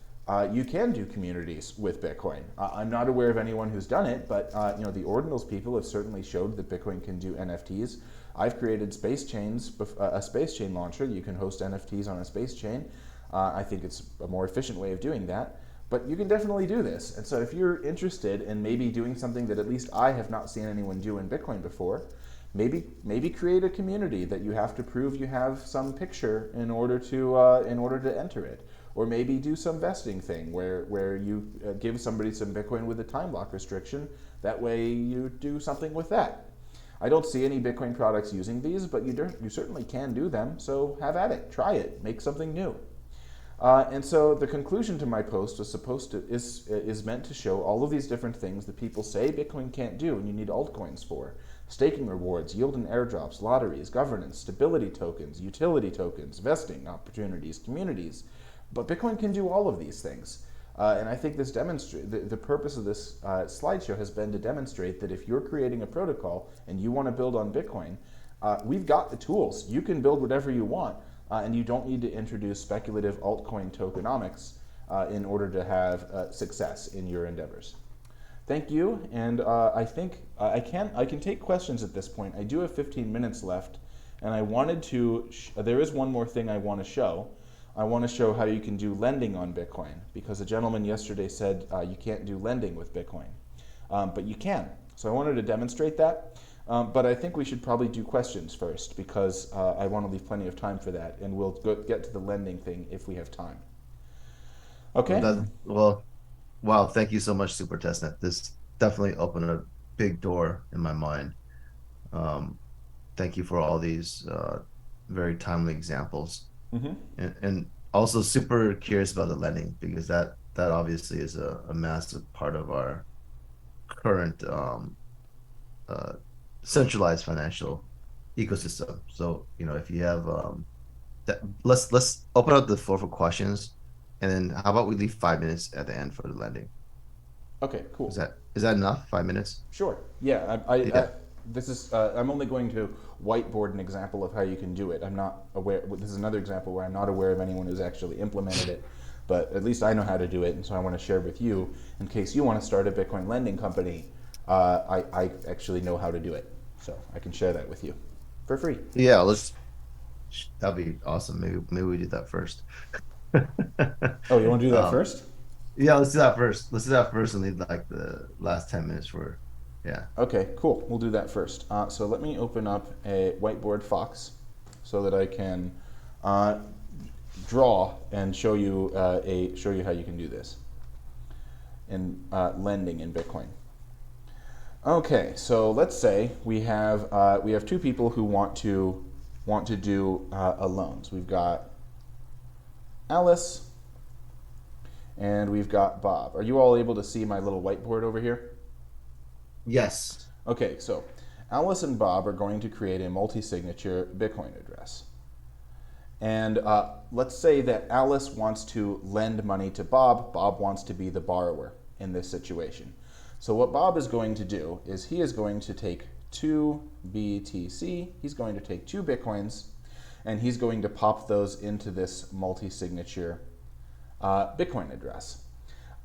you can do communities with Bitcoin. I'm not aware of anyone who's done it, but the Ordinals people have certainly showed that Bitcoin can do NFTs. I've created space chains, a space chain launcher. You can host NFTs on a space chain. I think it's a more efficient way of doing that, but you can definitely do this. And so if you're interested in maybe doing something that at least I have not seen anyone do in Bitcoin before, maybe create a community that you have to prove you have some picture in order to enter it, or maybe do some vesting thing where you give somebody some Bitcoin with a time lock restriction. That way you do something with that. I don't see any Bitcoin products using these, but you certainly can do them. So have at it, try it, make something new. And so the conclusion to my post is meant to show all of these different things that people say Bitcoin can't do and you need altcoins for. Staking rewards, yield and airdrops, lotteries, governance, stability tokens, utility tokens, vesting opportunities, communities. But Bitcoin can do all of these things. And I think the purpose of this slideshow has been to demonstrate that if you're creating a protocol and you want to build on Bitcoin, we've got the tools. You can build whatever you want. And you don't need to introduce speculative altcoin tokenomics in order to have success in your endeavors. Thank you, and I think I can take questions at this point. I do have 15 minutes left, and I wanted to. There is one more thing I want to show. I want to show how you can do lending on Bitcoin, because a gentleman yesterday said you can't do lending with Bitcoin, but you can. So I wanted to demonstrate that. But I think we should probably do questions first, because I want to leave plenty of time for that, and we'll get to the lending thing if we have time. Okay? Wow, thank you so much, Super Testnet. This definitely opened a big door in my mind. Thank you for all these very timely examples. Mm-hmm. And also super curious about the lending, because that obviously is a massive part of our current centralized financial ecosystem. So, if you have let's open up the floor for questions, and then how about we leave 5 minutes at the end for the lending? Okay, cool. Is that enough? 5 minutes? Sure. Yeah. I'm only going to whiteboard an example of how you can do it. I'm not aware. This is another example where I'm not aware of anyone who's actually implemented it, but at least I know how to do it, and so I want to share with you in case you want to start a Bitcoin lending company. I actually know how to do it, so I can share that with you for free. Yeah, that'd be awesome. Maybe we do that first. Oh, you want to do that first? Yeah, let's do that first. And leave like the last 10 minutes for, yeah. Okay, cool. We'll do that first. So let me open up a whiteboard Fox so that I can draw and show you how you can do this in lending in Bitcoin. Okay, so let's say we have two people who want to do loans. We've got Alice and we've got Bob. Are you all able to see my little whiteboard over here? Yes. Okay, so Alice and Bob are going to create a multi-signature Bitcoin address. And let's say that Alice wants to lend money to Bob. Bob wants to be the borrower in this situation. So what Bob is going to do is he is going to take 2 BTC, he's going to take 2 Bitcoins, and he's going to pop those into this multi-signature Bitcoin address.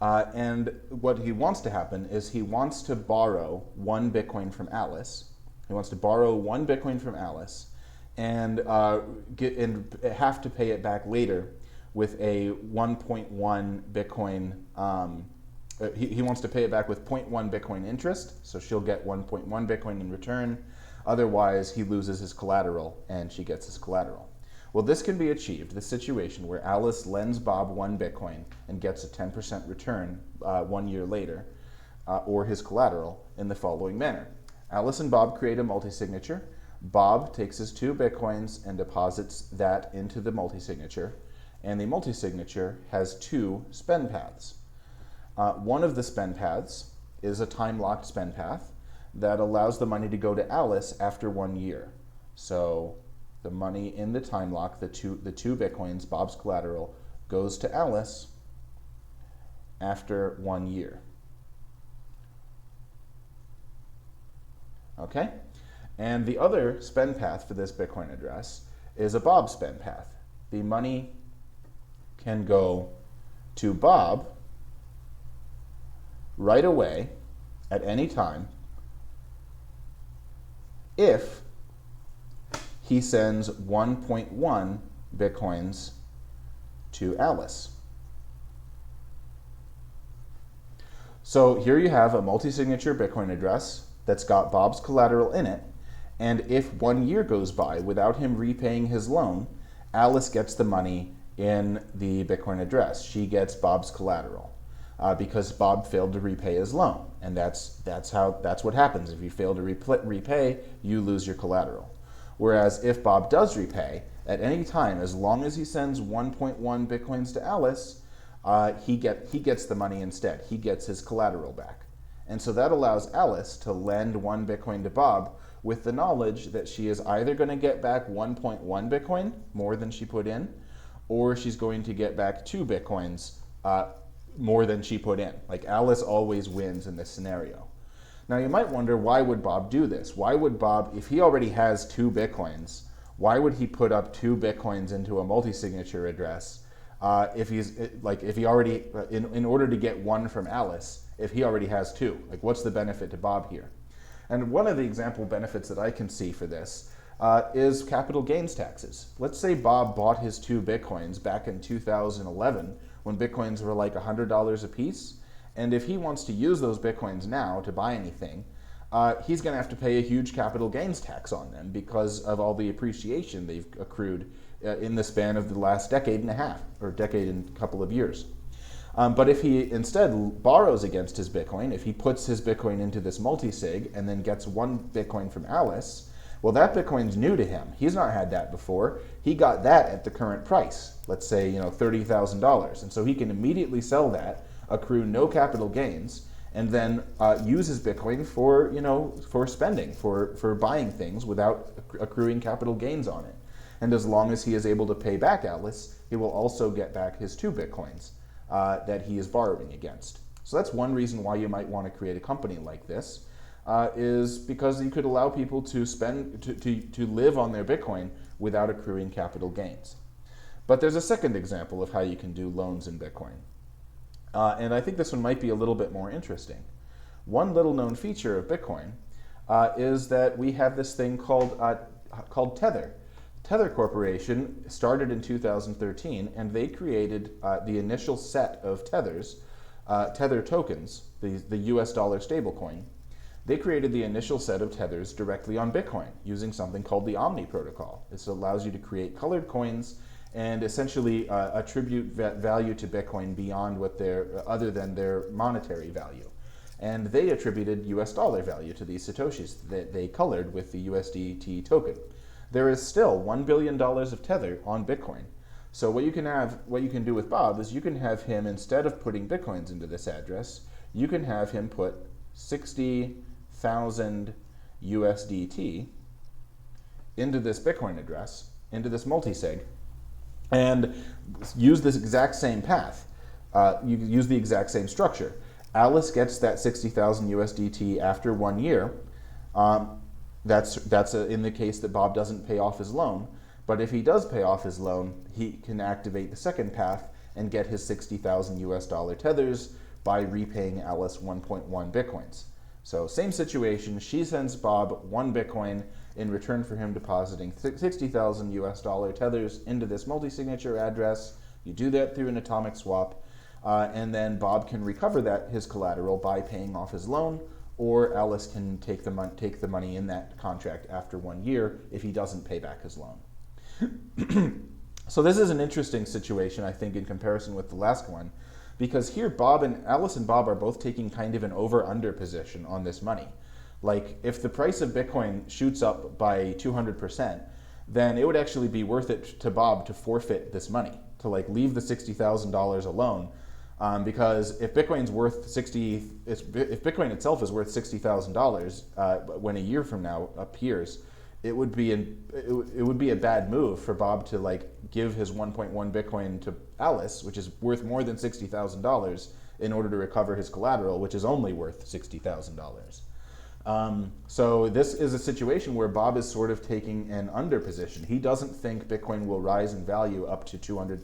And what he wants to happen is he wants to borrow 1 Bitcoin from Alice. He wants to borrow 1 Bitcoin from Alice and have to pay it back later with a 1.1 Bitcoin. He wants to pay it back with 0.1 Bitcoin interest, so she'll get 1.1 Bitcoin in return. Otherwise, he loses his collateral and she gets his collateral. Well, this can be achieved, this situation where Alice lends Bob 1 Bitcoin and gets a 10% return 1 year later, or his collateral, in the following manner. Alice and Bob create a multi-signature. Bob takes his 2 Bitcoins and deposits that into the multi-signature, and the multi-signature has 2 spend paths. One of the spend paths is a time-locked spend path that allows the money to go to Alice after 1 year. So the money in the time lock, the two Bitcoins, Bob's collateral, goes to Alice after 1 year. Okay? And the other spend path for this Bitcoin address is a Bob spend path. The money can go to Bob right away at any time if he sends 1.1 Bitcoins to Alice. So here you have a multi-signature Bitcoin address that's got Bob's collateral in it, And if 1 year goes by without him repaying his loan, Alice gets the money in the Bitcoin address. She gets Bob's collateral because Bob failed to repay his loan. And that's what happens. If you fail to repay, you lose your collateral. Whereas if Bob does repay at any time, as long as he sends 1.1 Bitcoins to Alice, he gets the money instead. He gets his collateral back. And so that allows Alice to lend 1 Bitcoin to Bob with the knowledge that she is either going to get back 1.1 Bitcoin, more than she put in, or she's going to get back 2 Bitcoins, more than she put in. Like, Alice always wins in this scenario. Now you might wonder, why would Bob do this? Why would Bob, if he already has 2 Bitcoins, why would he put up 2 Bitcoins into a multi-signature address if he already, in order to get 1 from Alice, if he already has 2? Like, what's the benefit to Bob here? And one of the example benefits that I can see for this is capital gains taxes. Let's say Bob bought his 2 Bitcoins back in 2011 when Bitcoins were like $100 a piece. And if he wants to use those Bitcoins now to buy anything, he's going to have to pay a huge capital gains tax on them because of all the appreciation they've accrued in the span of the last decade and a half, or decade and a couple of years. But if he instead borrows against his Bitcoin, if he puts his Bitcoin into this multi-sig and then gets 1 Bitcoin from Alice, well, that Bitcoin's new to him. He's not had that before. He got that at the current price, let's say, $30,000. And so he can immediately sell that, accrue no capital gains, and then use his Bitcoin for spending, for buying things without accruing capital gains on it. And as long as he is able to pay back Alice, he will also get back his 2 Bitcoins that he is borrowing against. So that's one reason why you might want to create a company like this, is because you could allow people to to live on their Bitcoin without accruing capital gains. But there's a second example of how you can do loans in Bitcoin. And I think this one might be a little bit more interesting. One little known feature of Bitcoin is that we have this thing called Tether. Tether Corporation started in 2013, and they created the initial set of tethers, Tether tokens, the US dollar stablecoin. They created the initial set of tethers directly on Bitcoin using something called the Omni protocol. This allows you to create colored coins and essentially attribute value to Bitcoin beyond other than their monetary value. And they attributed US dollar value to these Satoshis that they colored with the USDT token. There is still $1 billion of Tether on Bitcoin. So what you can do with Bob is you can have him, instead of putting Bitcoins into this address, you can have him put 60,000 USDT into this Bitcoin address, into this multi-sig, and use this exact same path. You use the exact same structure. Alice gets that 60,000 USDT after 1 year. That's in the case that Bob doesn't pay off his loan. But if he does pay off his loan, he can activate the second path and get his 60,000 US dollar tethers by repaying Alice 1.1 Bitcoins. So same situation, she sends Bob 1 Bitcoin in return for him depositing 60,000 US dollar tethers into this multi-signature address. You do that through an atomic swap, and then Bob can recover his collateral by paying off his loan, or Alice can take the money in that contract after 1 year if he doesn't pay back his loan. So this is an interesting situation, I think, in comparison with the last one, because here Alice and Bob are both taking kind of an over-under position on this money. Like, if the price of Bitcoin shoots up by 200%, then it would actually be worth it to Bob to forfeit this money, to leave the $60,000 alone. Because if Bitcoin's worth if Bitcoin itself is worth $60,000 when a year from now appears, it would be a bad move for Bob to give his 1.1 Bitcoin to Alice, which is worth more than $60,000, in order to recover his collateral, which is only worth $60,000. So this is a situation where Bob is sort of taking an under position. He doesn't think Bitcoin will rise in value up to 200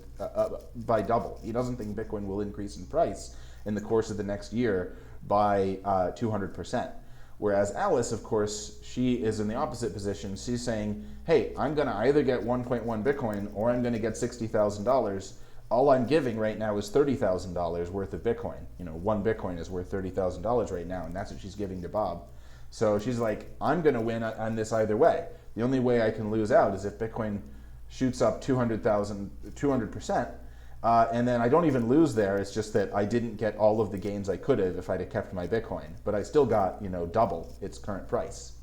by double. He doesn't think Bitcoin will increase in price in the course of the next year by 200%. Whereas Alice, of course, she is in the opposite position. She's saying, hey, I'm going to either get 1.1 Bitcoin or I'm going to get $60,000. All I'm giving right now is $30,000 worth of Bitcoin. 1 Bitcoin is worth $30,000 right now, and that's what she's giving to Bob. So she's like, I'm going to win on this either way. The only way I can lose out is if Bitcoin shoots up 200%. And then I don't even lose there. It's just that I didn't get all of the gains I could have if I'd have kept my Bitcoin. But I still got, double its current price.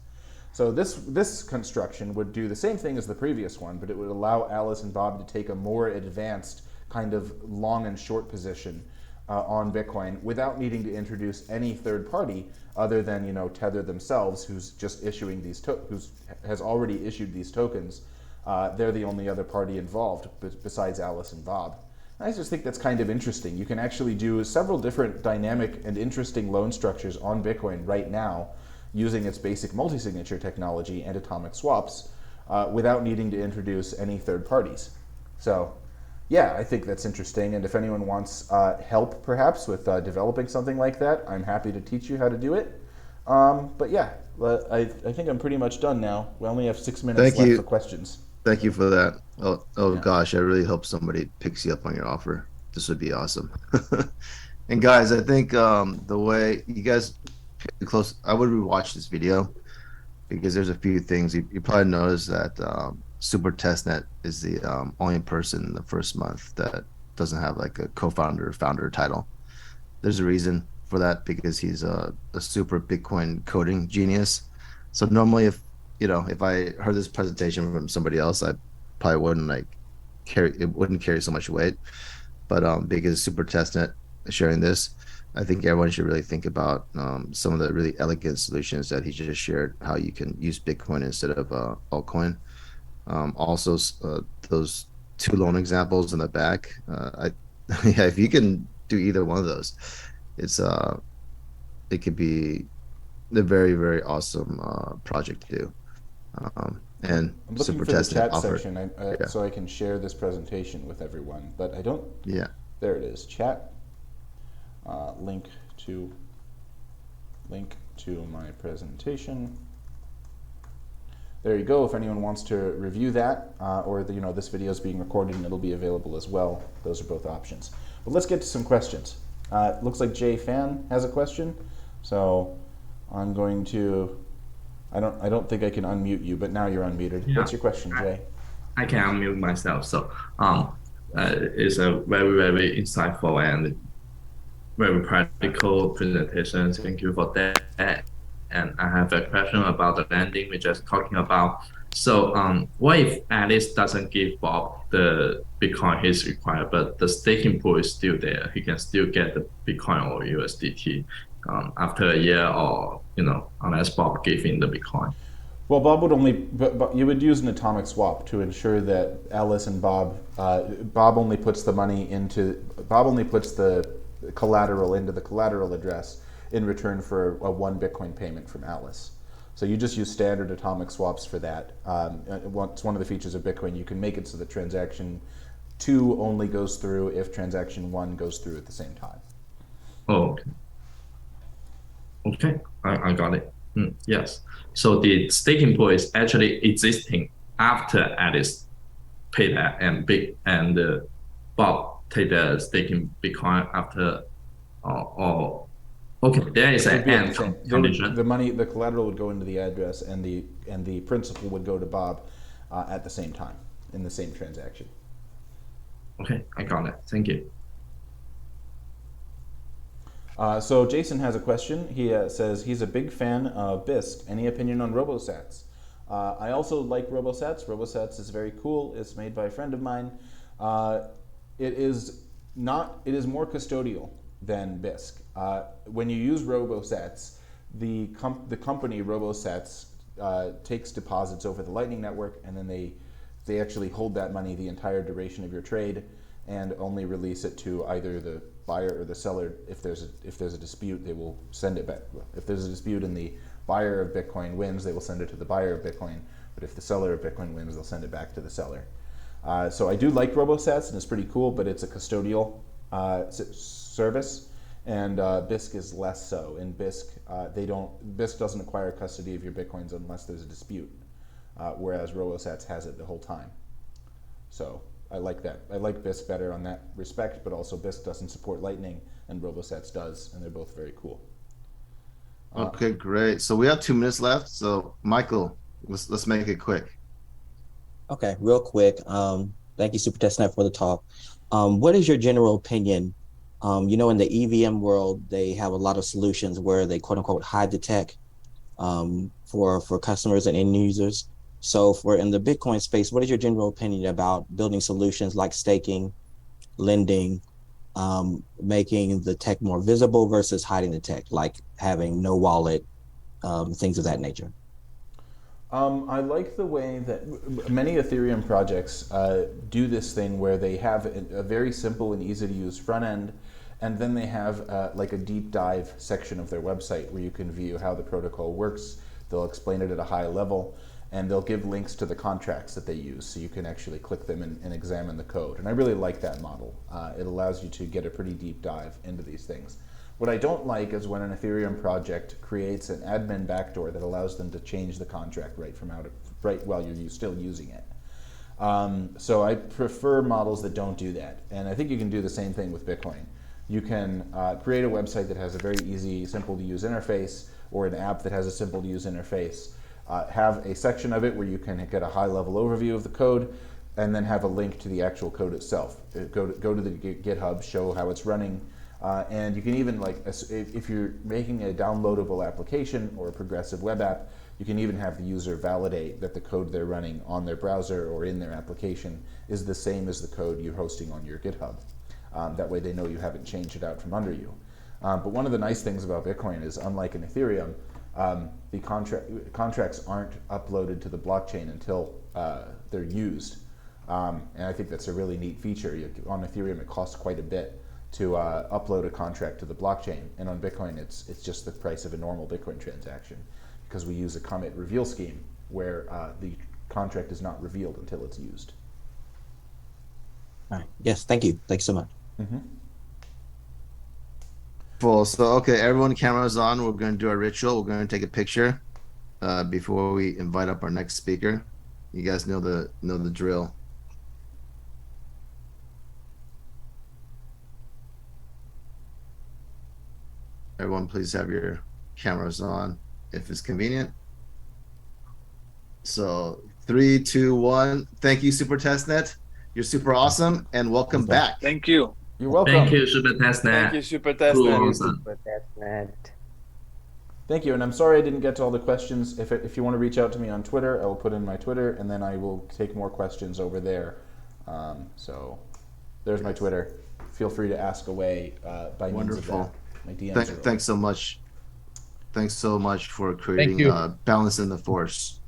So this construction would do the same thing as the previous one, but it would allow Alice and Bob to take a more advanced kind of long and short position on Bitcoin without needing to introduce any third party other than Tether themselves, who's just issuing these has already issued these tokens. They're the only other party involved besides Alice and Bob. And I just think that's kind of interesting. You can actually do several different dynamic and interesting loan structures on Bitcoin right now using its basic multi-signature technology and atomic swaps without needing to introduce any third parties. So yeah, I think that's interesting. And if anyone wants help perhaps with developing something like that, I'm happy to teach you how to do it. But yeah, I think I'm pretty much done now. We only have 6 minutes left for questions. Thank you for that. Oh Yeah. gosh, I really hope somebody picks you up on your offer. This would be awesome. And guys, I think the way you guys close, I would rewatch this video because there's a few things you probably noticed that Super Testnet is the only person in the first month that doesn't have like a co-founder or founder title. There's a reason for that because he's a super Bitcoin coding genius. So normally if I heard this presentation from somebody else, I probably wouldn't carry so much weight. But because Super Testnet is sharing this, I think everyone should really think about some of the really elegant solutions that he just shared, how you can use Bitcoin instead of altcoin. Also, those 2 loan examples in the back, yeah, if you can do either one of those, it could be a very, very awesome project to do. And I'm looking Super for the Testnet chat offered, section so I can share this presentation with everyone, but I don't. yeah. There it is, chat. Link to my presentation. There you go. If anyone wants to review that, or this video is being recorded and it'll be available as well. Those are both options. But let's get to some questions. It looks like Jay Fan has a question, so I'm going to. I don't think I can unmute you, but now you're unmuted. Yeah. What's your question, Jay? I can unmute myself. So it's a very, very insightful and very practical presentation. Thank you for that. And I have a question about the lending we're just talking about. So what if Alice doesn't give Bob the Bitcoin he's required, but the staking pool is still there? He can still get the Bitcoin or USDT after a year, or unless Bob gave him the Bitcoin. Well, Bob would only, but you would use an atomic swap to ensure that Alice and Bob only puts the collateral into the collateral address in return for a 1 Bitcoin payment from Alice. So you just use standard atomic swaps for that. It's one of the features of Bitcoin. You can make it so that transaction 2 only goes through if transaction 1 goes through at the same time. Oh, okay. I got it. Yes. So the staking pool is actually existing after Alice paid that, and Bob take the staking Bitcoin after. Okay. There is an end condition. The collateral would go into the address, and the principal would go to Bob at the same time in the same transaction. Okay, I got it. Thank you. So Jason has a question. He says he's a big fan of BISC. Any opinion on RoboSats? I also like RoboSats. RoboSats is very cool. It's made by a friend of mine. It is more custodial than BISC. When you use RoboSats, the company RoboSats takes deposits over the Lightning Network, and then they actually hold that money the entire duration of your trade, and only release it to either the buyer or the seller. If there's a dispute, they will send it back. If there's a dispute and the buyer of Bitcoin wins, they will send it to the buyer of Bitcoin. But if the seller of Bitcoin wins, they'll send it back to the seller. So I do like RoboSats, and it's pretty cool, but it's a custodial service, and BISC is less so. In BISC, BISC doesn't acquire custody of your Bitcoins unless there's a dispute, whereas RoboSats has it the whole time. So I like that. I like BISC better on that respect, but also BISC doesn't support Lightning, and RoboSats does, and they're both very cool. Okay, great. So we have 2 minutes left. So Michael, let's make it quick. Okay, real quick. Thank you, Super Testnet, for the talk. What is your general opinion? In the EVM world, they have a lot of solutions where they quote unquote hide the tech for customers and end users. So for in the Bitcoin space, what is your general opinion about building solutions like staking, lending, making the tech more visible versus hiding the tech, like having no wallet, things of that nature? I like the way that many Ethereum projects do this thing where they have a very simple and easy to use front end, and then they have like a deep dive section of their website where you can view how the protocol works. They'll explain it at a high level, and they'll give links to the contracts that they use, so you can actually click them and examine the code. And I really like that model. It allows you to get a pretty deep dive into these things. What I don't like is when an Ethereum project creates an admin backdoor that allows them to change the contract right while you're still using it. So I prefer models that don't do that. And I think you can do the same thing with Bitcoin. You can create a website that has a very easy, simple to use interface, or an app that has a simple to use interface. Have a section of it where you can get a high level overview of the code, and then have a link to the actual code itself. Go to the GitHub, show how it's running. And you can even, like, if you're making a downloadable application or a progressive web app, you can even have the user validate that the code they're running on their browser or in their application is the same as the code you're hosting on your GitHub. That way they know you haven't changed it out from under you. But one of the nice things about Bitcoin is, unlike in Ethereum, the contracts aren't uploaded to the blockchain until they're used. And I think that's a really neat feature. On Ethereum, it costs quite a bit to upload a contract to the blockchain, and on Bitcoin it's just the price of a normal Bitcoin transaction, because we use a commit reveal scheme where the contract is not revealed until it's used. All right. Yes, thank you. Thanks so much. Full. So okay, everyone, cameras on. We're going to do our ritual. We're going to take a picture before we invite up our next speaker. You guys know the drill. Everyone, please have your cameras on if it's convenient. So 3, 2, 1. Thank you, Super Testnet. You're super awesome, and welcome back. Thank you. You're welcome. Thank you, Super Testnet. Thank you, Super Cool, Testnet. awesome. Thank you, and I'm sorry I didn't get to all the questions. If you want to reach out to me on Twitter, I will put in my Twitter, and then I will take more questions over there. So there's my Twitter. Feel free to ask away by means of that. My DMs are open. Thanks so much. Thanks so much for creating balance in the force.